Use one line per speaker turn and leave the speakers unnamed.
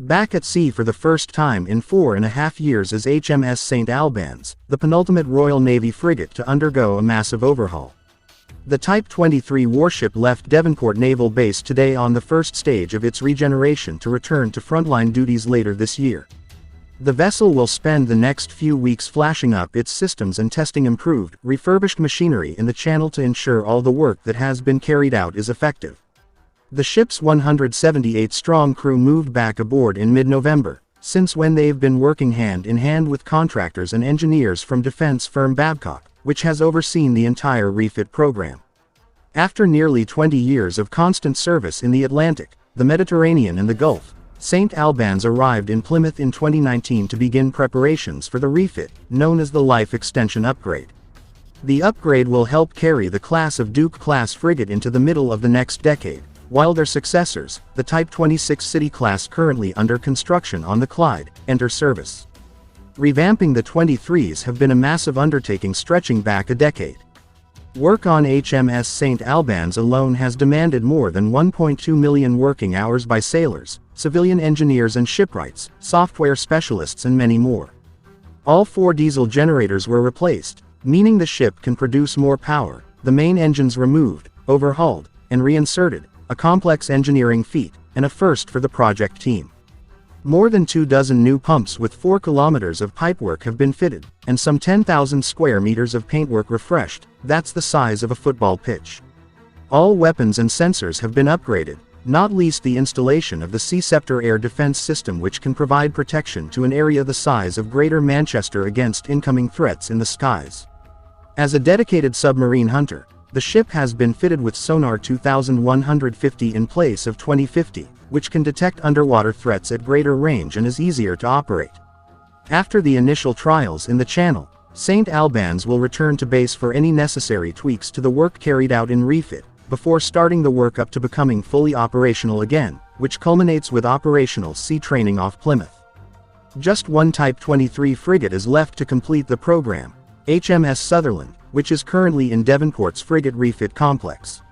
Back at sea for the first time in 4.5 years is HMS St Albans, the penultimate Royal Navy frigate to undergo a massive overhaul. The Type 23 warship left Devonport Naval Base today on the first stage of its regeneration to return to frontline duties later this year. The vessel will spend the next few weeks flashing up its systems and testing improved, refurbished machinery in the channel to ensure all the work that has been carried out is effective. The ship's 178-strong crew moved back aboard in mid-November, since when they've been working hand-in-hand with contractors and engineers from defense firm Babcock, which has overseen the entire refit program. After nearly 20 years of constant service in the Atlantic, the Mediterranean and the Gulf, St Albans arrived in Plymouth in 2019 to begin preparations for the refit, known as the Life Extension Upgrade. The upgrade will help carry the class of Duke-class frigate into the middle of the next decade, while their successors, the Type 26 City class currently under construction on the Clyde, enter service. Revamping the 23s have been a massive undertaking stretching back a decade. Work on HMS St Albans alone has demanded more than 1.2 million working hours by sailors, civilian engineers and shipwrights, software specialists and many more. All 4 diesel generators were replaced, meaning the ship can produce more power, the main engines removed, overhauled, and reinserted, a complex engineering feat, and a first for the project team. More than 24 new pumps with 4 kilometers of pipework have been fitted, and some 10,000 square meters of paintwork refreshed, that's the size of a football pitch. All weapons and sensors have been upgraded, not least the installation of the Sea Scepter air defense system, which can provide protection to an area the size of Greater Manchester against incoming threats in the skies. As a dedicated submarine hunter, the ship has been fitted with sonar 2150 in place of 2050, which can detect underwater threats at greater range and is easier to operate. After the initial trials in the Channel, St Albans will return to base for any necessary tweaks to the work carried out in refit, before starting the work up to becoming fully operational again, which culminates with operational sea training off Plymouth. Just one Type 23 frigate is left to complete the program, HMS Sutherland, which is currently in Devonport's frigate refit complex.